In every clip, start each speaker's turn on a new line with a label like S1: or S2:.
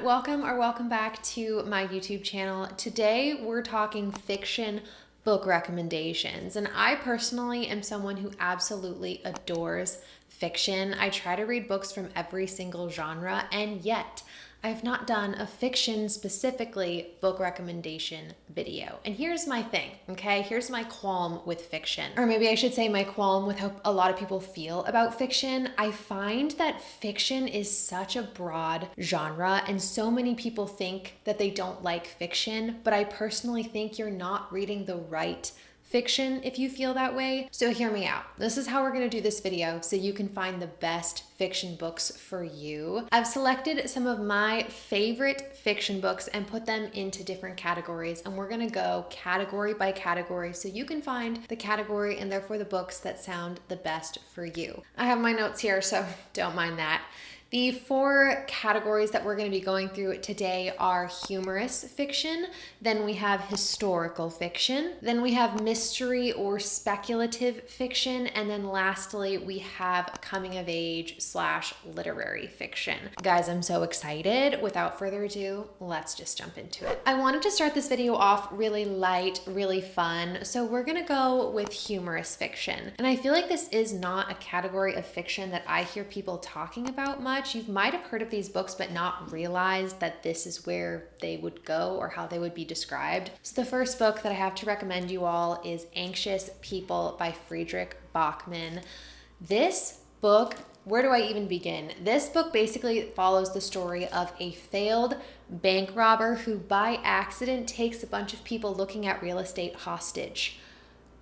S1: Welcome back to my YouTube channel. Today we're talking fiction book recommendations, and I personally am someone who absolutely adores fiction. I try to read books from every single genre, and yet I've not done a fiction specifically book recommendation video. And here's my thing, okay? Here's my qualm with fiction. Or maybe I should say my qualm with how a lot of people feel about fiction. I find that fiction is such a broad genre, and so many people think that they don't like fiction, but I personally think you're not reading the right fiction if you feel that way. So hear me out. This is how we're going to do this video so you can find the best fiction books for you. I've selected some of my favorite fiction books and put them into different categories, and we're going to go category by category so you can find the category and therefore the books that sound the best for you. I have my notes here, so don't mind that. The four categories that we're going to be going through today are humorous fiction, then we have historical fiction, then we have mystery or speculative fiction, and then lastly we have coming of age / literary fiction. Guys, I'm so excited. Without further ado, let's just jump into it. I wanted to start this video off really light, really fun, so we're going to go with humorous fiction. And I feel like this is not a category of fiction that I hear people talking about much. You might have heard of these books but not realized that this is where they would go or how they would be described. So the first book that I have to recommend you all is Anxious People by Friedrich Bachmann. This book, where do I even begin? This book basically follows the story of a failed bank robber who by accident takes a bunch of people looking at real estate hostage.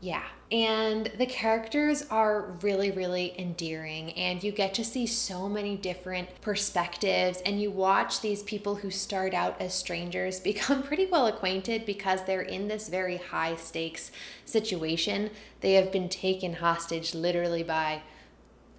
S1: Yeah, and the characters are really, really endearing, and you get to see so many different perspectives, and you watch these people who start out as strangers become pretty well acquainted because they're in this very high stakes situation. They have been taken hostage literally by,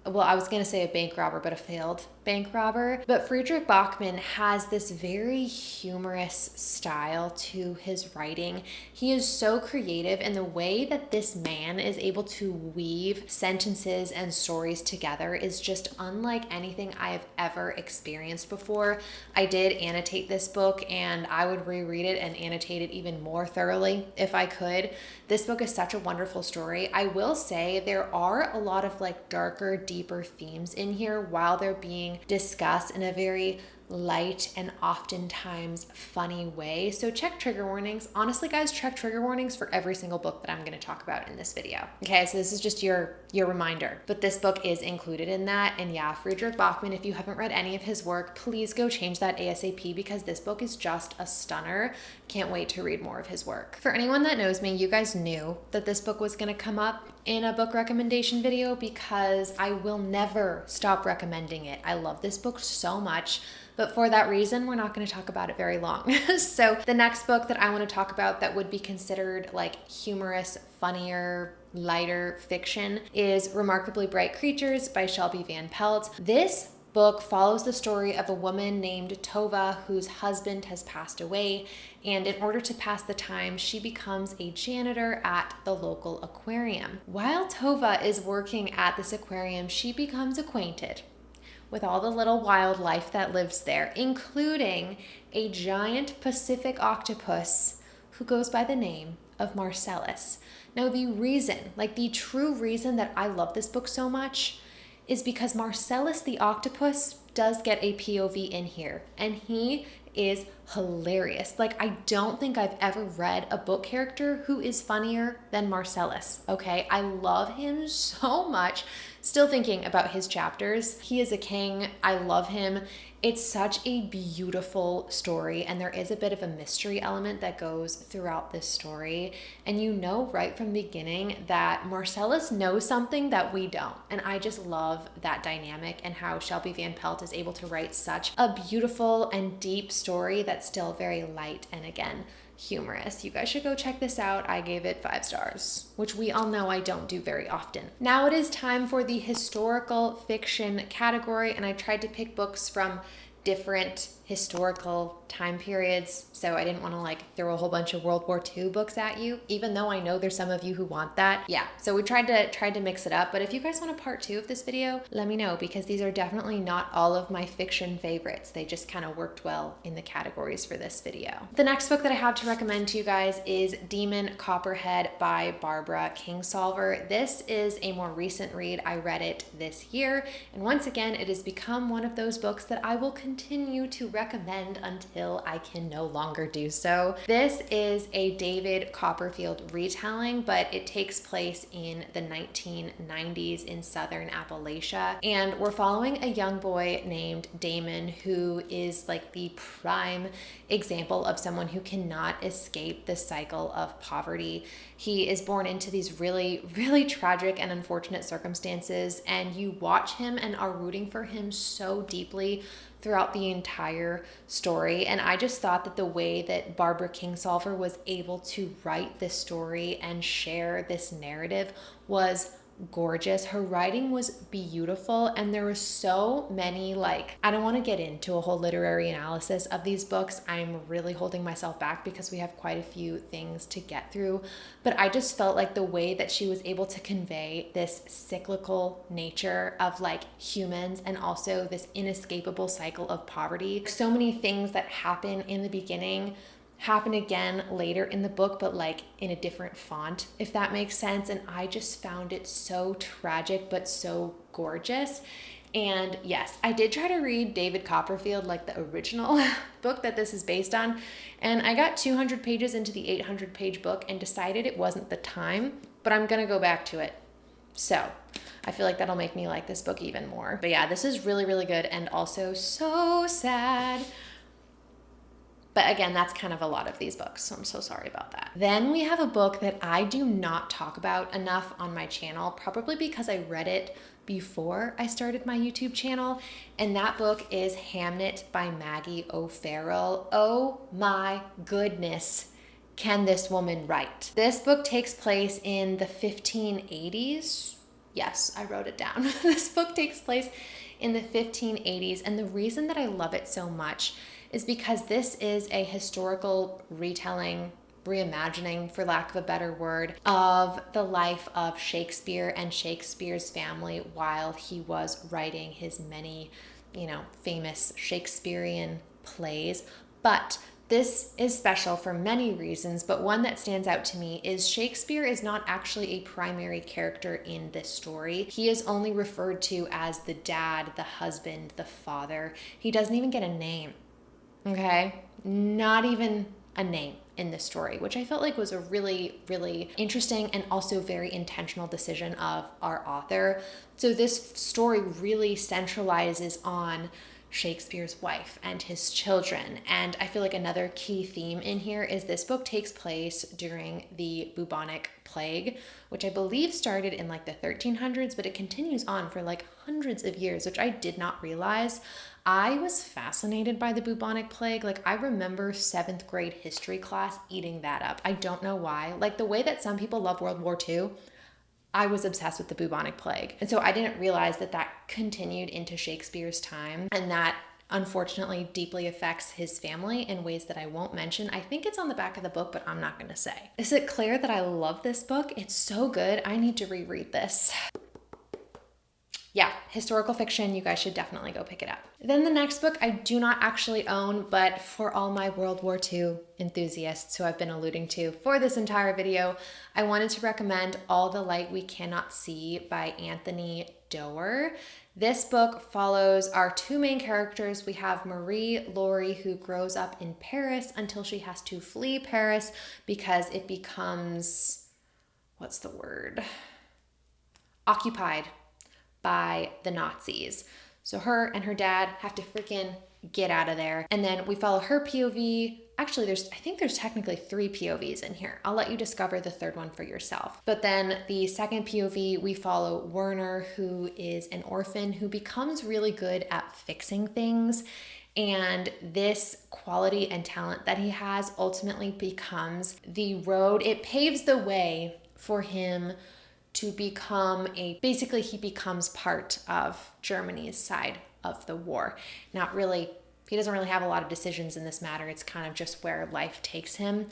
S1: well, I was going to say a bank robber, but a failed bank robber. But Friedrich Bachmann has this very humorous style to his writing. He is so creative in the way that this man is able to weave sentences and stories together is just unlike anything I have ever experienced before. I did annotate this book, and I would reread it and annotate it even more thoroughly if I could. This book is such a wonderful story. I will say there are a lot of darker, deeper themes in here while they're being discussed in a very light and oftentimes funny way. So check trigger warnings. Honestly, guys, check trigger warnings for every single book that I'm going to talk about in this video. Okay, so this is just your reminder. But this book is included in that. And yeah, Friedrich Bachmann, if you haven't read any of his work, please go change that ASAP because this book is just a stunner. Can't wait to read more of his work. For anyone that knows me, you guys knew that this book was going to come up in a book recommendation video because I will never stop recommending it. I love this book so much. But for that reason, we're not going to talk about it very long. So the next book that I want to talk about that would be considered humorous, funnier, lighter fiction is Remarkably Bright Creatures by Shelby Van Pelt. This book follows the story of a woman named Tova whose husband has passed away, and in order to pass the time, she becomes a janitor at the local aquarium. While Tova is working at this aquarium, she becomes acquainted with all the little wildlife that lives there, including a giant Pacific octopus who goes by the name of Marcellus. Now, the true reason that I love this book so much is because Marcellus the octopus does get a POV in here, and he is hilarious. I don't think I've ever read a book character who is funnier than Marcellus, okay? I love him so much. Still thinking about his chapters. He is a king. I love him. It's such a beautiful story, and there is a bit of a mystery element that goes throughout this story. And you know right from the beginning that Marcellus knows something that we don't. And I just love that dynamic and how Shelby Van Pelt is able to write such a beautiful and deep story that's still very light and, again, humorous. You guys should go check this out. I gave it 5 stars, which we all know I don't do very often. Now it is time for the historical fiction category, and I tried to pick books from different historical time periods, so I didn't want to like throw a whole bunch of World War II books at you, even though I know there's some of you who want that. Yeah, so we tried to mix it up, but if you guys want a part 2 of this video, let me know, because these are definitely not all of my fiction favorites. They just kind of worked well in the categories for this video. The next book that I have to recommend to you guys is Demon Copperhead by Barbara Kingsolver. This is a more recent read. I read it this year, and once again, it has become one of those books that I will continue to recommend until I can no longer do so. This is a David Copperfield retelling, but it takes place in the 1990s in southern Appalachia, and we're following a young boy named Damon who is like the prime example of someone who cannot escape the cycle of poverty. He is born into these really, really tragic and unfortunate circumstances, and you watch him and are rooting for him so deeply throughout the entire story. And I just thought that the way that Barbara Kingsolver was able to write this story and share this narrative was gorgeous. Her writing was beautiful, and there were so many, like, I don't want to get into a whole literary analysis of these books. I'm really holding myself back because we have quite a few things to get through, but I just felt like the way that she was able to convey this cyclical nature of like humans and also this inescapable cycle of poverty. So many things that happen in the beginning happen again later in the book, but like in a different font, if that makes sense. And I just found it so tragic, but so gorgeous. And yes, I did try to read David Copperfield, like the original book that this is based on. And I got 200 pages into the 800-page book and decided it wasn't the time, but I'm gonna go back to it. So I feel like that'll make me like this book even more. But yeah, this is really, really good and also so sad. But again, that's kind of a lot of these books, so I'm so sorry about that. Then we have a book that I do not talk about enough on my channel, probably because I read it before I started my YouTube channel, and that book is Hamnet by Maggie O'Farrell. Oh my goodness, can this woman write? This book takes place in the 1580s. Yes, I wrote it down. This book takes place in the 1580s, and the reason that I love it so much is because this is a historical retelling, reimagining, for lack of a better word, of the life of Shakespeare and Shakespeare's family while he was writing his many, famous Shakespearean plays. But this is special for many reasons, but one that stands out to me is Shakespeare is not actually a primary character in this story. He is only referred to as the dad, the husband, the father. He doesn't even get a name. Okay, not even a name in this story, which I felt like was a really, really interesting and also very intentional decision of our author. So this story really centralizes on Shakespeare's wife and his children. And I feel like another key theme in here is this book takes place during the bubonic plague, which I believe started in like the 1300s, but it continues on for like hundreds of years, which I did not realize. I was fascinated by the bubonic plague. Like, I remember 7th grade history class eating that up. I don't know why. Like, the way that some people love World War II, I was obsessed with the bubonic plague. And so I didn't realize that that continued into Shakespeare's time, and that unfortunately deeply affects his family in ways that I won't mention. I think it's on the back of the book, but I'm not going to say. Is it clear that I love this book? It's so good. I need to reread this. Yeah, historical fiction, you guys should definitely go pick it up. Then the next book I do not actually own, but for all my World War II enthusiasts who I've been alluding to for this entire video, I wanted to recommend All the Light We Cannot See by Anthony Doerr. This book follows our two main characters. We have Marie Laurie, who grows up in Paris until she has to flee Paris because it becomes, what's the word? Occupied by the Nazis. So her and her dad have to freaking get out of there. And then we follow her POV. Actually, I think there's technically 3 POVs in here. I'll let you discover the third one for yourself. But then the second POV, we follow Werner, who is an orphan who becomes really good at fixing things. And this quality and talent that he has ultimately becomes the road. It paves the way for him to become he becomes part of Germany's side of the war. Not really, He doesn't really have a lot of decisions in this matter. It's kind of just where life takes him.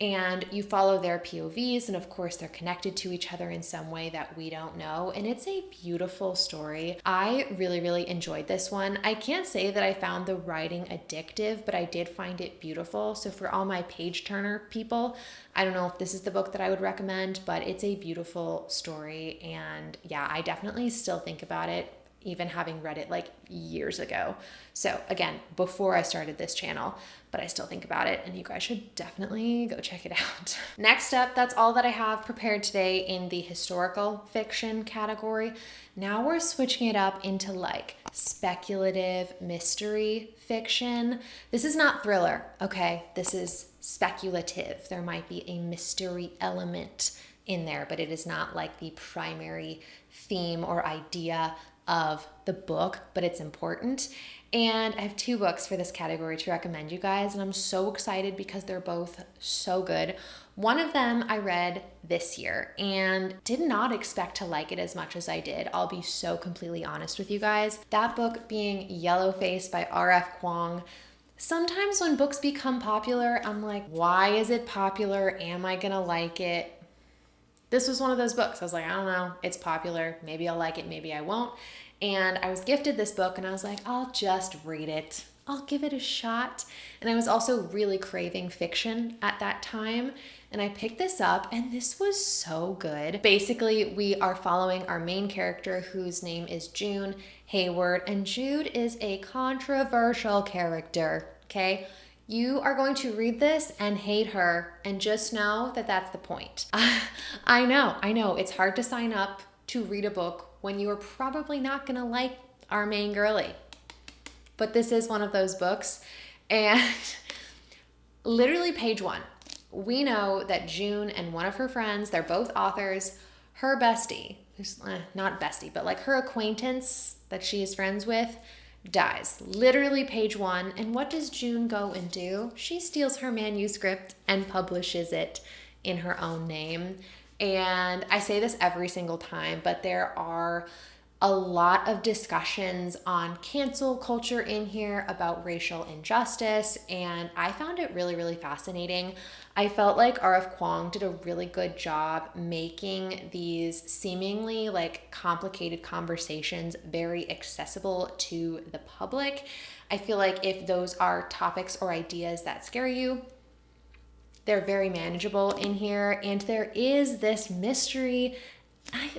S1: And you follow their POVs, and of course they're connected to each other in some way that we don't know. And it's a beautiful story. I really, really enjoyed this one. I can't say that I found the writing addictive, but I did find it beautiful. So for all my page turner people, I don't know if this is the book that I would recommend, but it's a beautiful story. And yeah, I definitely still think about it, even having read it like years ago. So again, before I started this channel, but I still think about it, and you guys should definitely go check it out. Next up, that's all that I have prepared today in the historical fiction category. Now we're switching it up into like speculative mystery fiction. This is not thriller, okay? This is speculative. There might be a mystery element in there, but it is not like the primary theme or idea of the book, but it's important. And I have 2 books for this category to recommend you guys, and I'm so excited because they're both so good. One of them I read this year and did not expect to like it as much as I did. I'll be so completely honest with you guys. That book being Yellowface by R.F. Kuang. Sometimes when books become popular, I'm like, why is it popular? Am I gonna like it? This was one of those books. I was like, I don't know, it's popular. Maybe I'll like it, maybe I won't. And I was gifted this book and I was like, I'll just read it. I'll give it a shot. And I was also really craving fiction at that time. And I picked this up and this was so good. Basically, we are following our main character whose name is June Hayward. And Jude is a controversial character, okay? You are going to read this and hate her, and just know that that's the point. I know, it's hard to sign up to read a book when you are probably not gonna like our main girly. But this is one of those books, and literally page 1, we know that June and one of her friends, they're both authors, her bestie, who's not bestie, but like her acquaintance that she is friends with, dies. Literally page 1. And what does June go and do? She steals her manuscript and publishes it in her own name. And I say this every single time, but there are a lot of discussions on cancel culture in here about racial injustice, and I found it really, really fascinating. I felt like R.F. Kuang did a really good job making these seemingly like complicated conversations very accessible to the public. I feel like if those are topics or ideas that scare you, they're very manageable in here, and there is this mystery,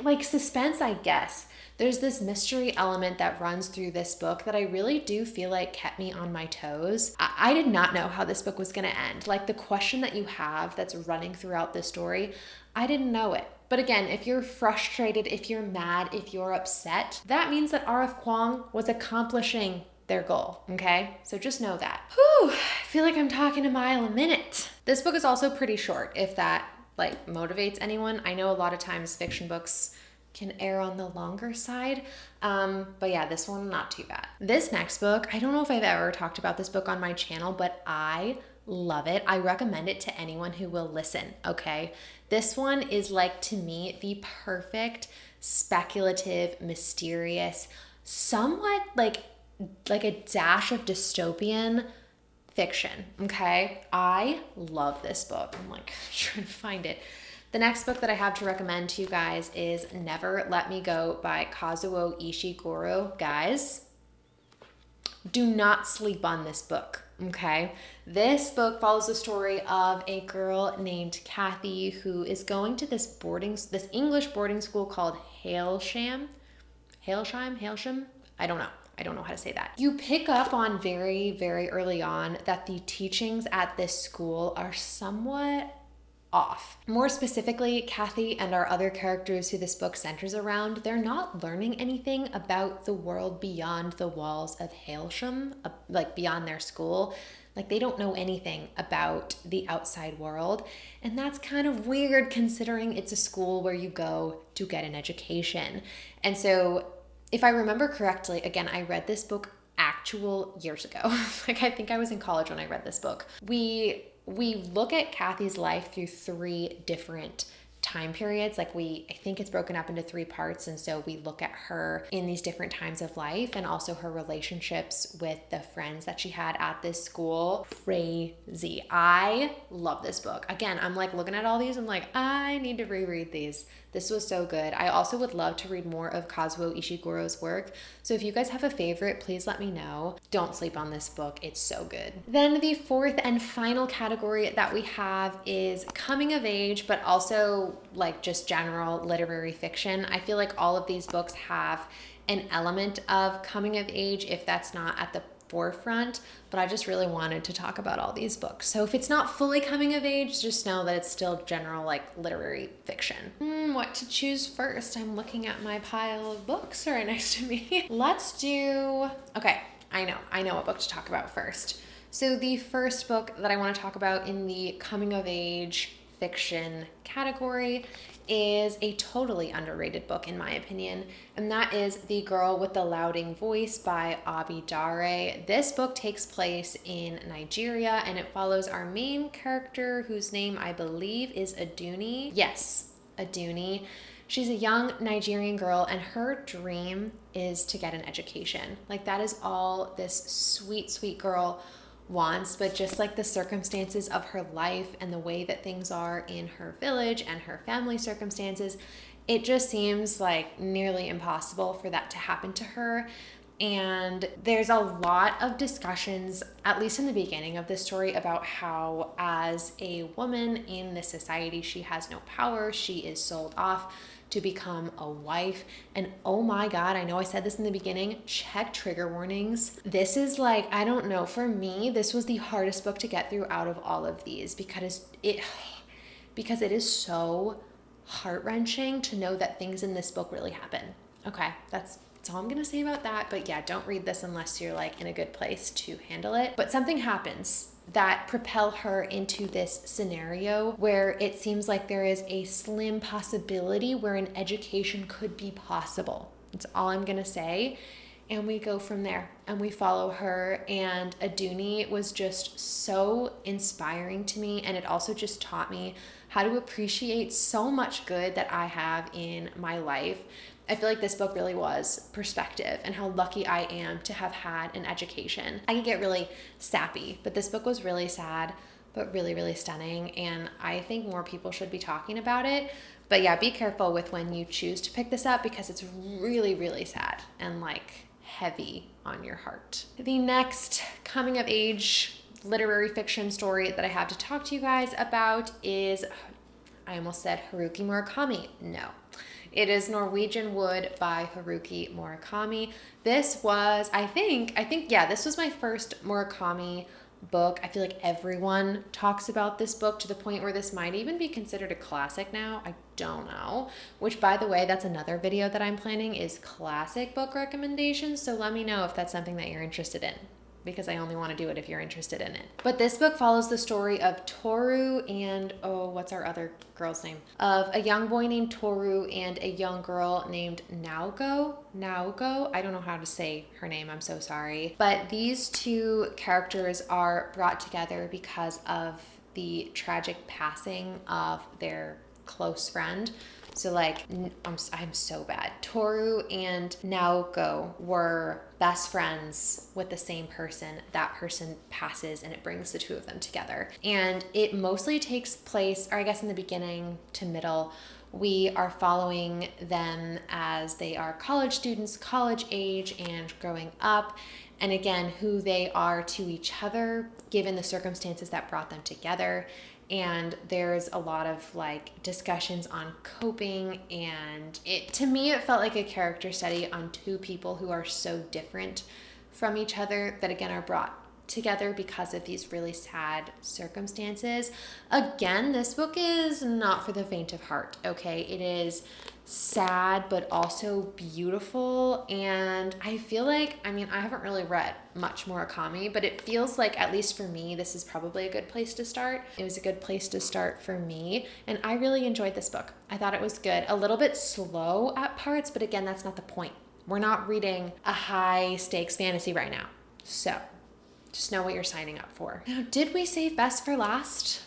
S1: like suspense, I guess. There's this mystery element that runs through this book that I really do feel like kept me on my toes. I did not know how this book was going to end. Like the question that you have that's running throughout the story, I didn't know it. But again, if you're frustrated, if you're mad, if you're upset, that means that R.F. Kuang was accomplishing their goal, okay? So just know that. Whew, I feel like I'm talking a mile a minute. This book is also pretty short, if that like motivates anyone. I know a lot of times fiction books can err on the longer side. But yeah, this one, not too bad. This next book, I don't know if I've ever talked about this book on my channel, but I love it. I recommend it to anyone who will listen, okay? This one is like, to me, the perfect speculative, mysterious, somewhat like a dash of dystopian fiction, okay? I love this book. I'm like trying to find it. The next book that I have to recommend to you guys is Never Let Me Go by Kazuo Ishiguro. Guys, do not sleep on this book, okay? This book follows the story of a girl named Kathy who is going to this English boarding school called Hailsham? I don't know how to say that. You pick up on very, very early on that the teachings at this school are somewhat off. More specifically, Kathy and our other characters who this book centers around, they're not learning anything about the world beyond the walls of Hailsham, like beyond their school. Like they don't know anything about the outside world. And that's kind of weird considering it's a school where you go to get an education. And so if I remember correctly, again, I read this book actual years ago. Like I think I was in college when I read this book. We look at Kathy's life through 3 different time periods. Like I think it's broken up into 3 parts. And so we look at her in these different times of life and also her relationships with the friends that she had at this school. Crazy. I love this book. Again, I'm like looking at all these. I'm like, I need to reread these. This was so good. I also would love to read more of Kazuo Ishiguro's work. So if you guys have a favorite, please let me know. Don't sleep on this book. It's so good. Then the 4th and final category that we have is coming of age, but also like just general literary fiction. I feel like all of these books have an element of coming of age, if that's not at the forefront, but I just really wanted to talk about all these books. So if it's not fully coming of age, just know that it's still general like literary fiction. What to choose first? I'm looking at my pile of books right next to me. Okay, I know what book to talk about first. So the first book that I want to talk about in the coming of age fiction category is a totally underrated book in my opinion, and that is The Girl with the Louding Voice by Abi Dare. This book takes place in Nigeria and it follows our main character whose name I believe is Aduni. Yes, Aduni. She's a young Nigerian girl and her dream is to get an education. Like that is all this sweet, sweet girl wants, but just like the circumstances of her life and the way that things are in her village and her family circumstances, it just seems like nearly impossible for that to happen to her. And there's a lot of discussions, at least in the beginning of this story, about how as a woman in this society, she has no power. She is sold off to become a wife. And oh my God, I know I said this in the beginning, check trigger warnings. This is like, I don't know, for me, this was the hardest book to get through out of all of these because it is so heart-wrenching to know that things in this book really happen. Okay, that's all I'm gonna say about that. But yeah, don't read this unless you're like in a good place to handle it. But something happens that propel her into this scenario where it seems like there is a slim possibility where an education could be possible. That's all I'm gonna say. And we go from there and we follow her. And Aduni was just so inspiring to me. And it also just taught me how to appreciate so much good that I have in my life. I feel like this book really was perspective and how lucky I am to have had an education. I can get really sappy, but this book was really sad, but really, really stunning. And I think more people should be talking about it. But yeah, be careful with when you choose to pick this up because it's really, really sad and like heavy on your heart. The next coming of age literary fiction story that I have to talk to you guys about is, I almost said Haruki Murakami. No. It is Norwegian Wood by Haruki Murakami. This was, I think, this was my first Murakami book. I feel like everyone talks about this book to the point where this might even be considered a classic now. I don't know. Which, by the way, that's another video that I'm planning is classic book recommendations. So let me know if that's something that you're interested in, because I only want to do it if you're interested in it. But this book follows the story of Toru and, what's our other girl's name? Of a young boy named Toru and a young girl named Naogo. I don't know how to say her name, I'm so sorry. But these two characters are brought together because of the tragic passing of their close friend. So like, I'm so bad. Toru and Naoko were best friends with the same person. That person passes and it brings the two of them together. And it mostly takes place, or I guess in the beginning to middle, we are following them as they are college students, college age and growing up. And again, who they are to each other, given the circumstances that brought them together. And there's a lot of like discussions on coping, and to me it felt like a character study on two people who are so different from each other that again are brought together because of these really sad circumstances. Again, this book is not for the faint of heart, okay? It is sad but also beautiful, and I feel like, I haven't really read much Murakami, but it feels like, at least for me, this is probably a good place to start. It was a good place to start for me, and I really enjoyed this book. I thought it was good. A little bit slow at parts, but again, that's not the point. We're not reading a high stakes fantasy right now, so just know what you're signing up for. Now, did we save best for last?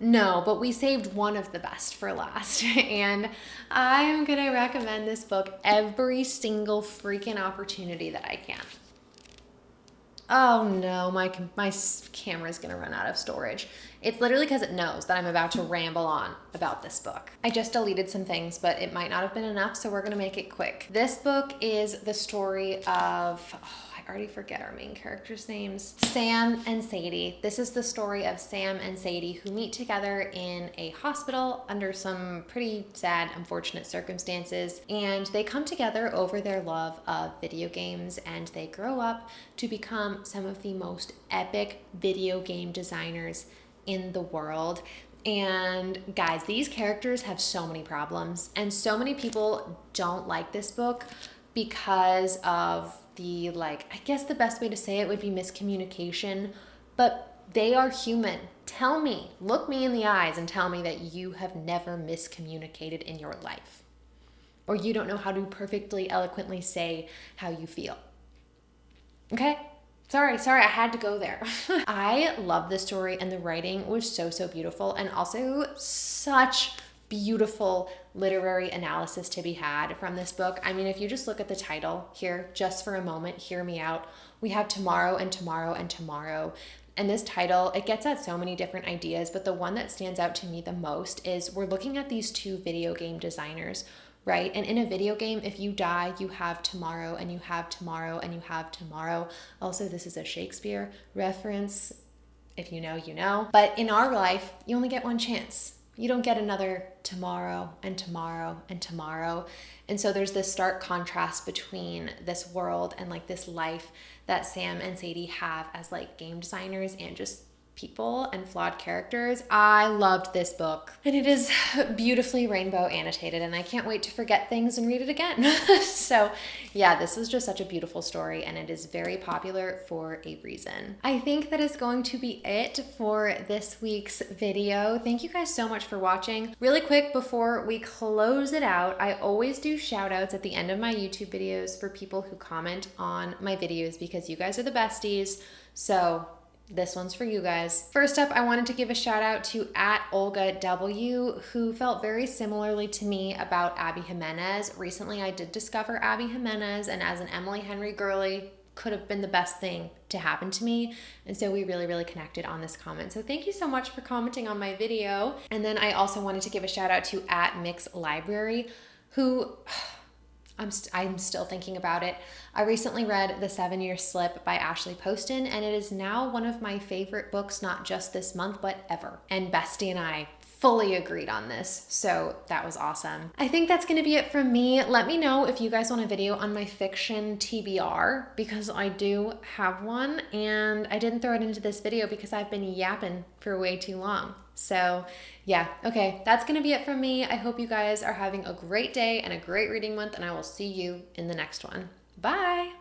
S1: No, but we saved one of the best for last. And I'm going to recommend this book every single freaking opportunity that I can. Oh no, my camera's gonna run out of storage. It's literally because it knows that I'm about to ramble on about this book. I just deleted some things, but it might not have been enough, so we're gonna make it quick. This book is the story of, I already forget our main characters' names. Sam and Sadie. This is the story of Sam and Sadie who meet together in a hospital under some pretty sad, unfortunate circumstances. And they come together over their love of video games, and they grow up to become some of the most epic video game designers in the world. And guys, these characters have so many problems, and so many people don't like this book because of the, I guess the best way to say it would be miscommunication, but they are human. Tell me, look me in the eyes and tell me that you have never miscommunicated in your life, or you don't know how to perfectly eloquently say how you feel. Okay? Sorry, I had to go there. I love this story, and the writing was so beautiful, and also such beautiful literary analysis to be had from this book. I mean, if you just look at the title here, just for a moment, hear me out. We have tomorrow and tomorrow and tomorrow. And this title, it gets at so many different ideas, but the one that stands out to me the most is we're looking at these two video game designers, right? And in a video game, if you die, you have tomorrow, and you have tomorrow, and you have tomorrow. Also, this is a Shakespeare reference. If you know, you know. But in our life, you only get one chance. You don't get another tomorrow and tomorrow and tomorrow. And so there's this stark contrast between this world and this life that Sam and Sadie have as game designers and just people and flawed characters. I loved this book, and it is beautifully rainbow annotated, and I can't wait to forget things and read it again. So yeah, this was just such a beautiful story, and it is very popular for a reason. I think that is going to be it for this week's video. Thank you guys so much for watching. Really quick before we close it out, I always do shout outs at the end of my YouTube videos for people who comment on my videos, because you guys are the besties. So this one's for you guys. First up, I wanted to give a shout out to @OlgaW, who felt very similarly to me about Abby Jimenez. Recently, I did discover Abby Jimenez, and as an Emily Henry girly, could have been the best thing to happen to me. And so we really connected on this comment. So thank you so much for commenting on my video. And then I also wanted to give a shout out to @MixLibrary, who I'm still thinking about it. I recently read The 7-Year Slip by Ashley Poston, and it is now one of my favorite books, not just this month, but ever. And Bestie and I fully agreed on this, so that was awesome. I think that's gonna be it from me. Let me know if you guys want a video on my fiction TBR, because I do have one, and I didn't throw it into this video because I've been yapping for way too long. So yeah, okay, that's gonna be it from me. I hope you guys are having a great day and a great reading month, and I will see you in the next one. Bye.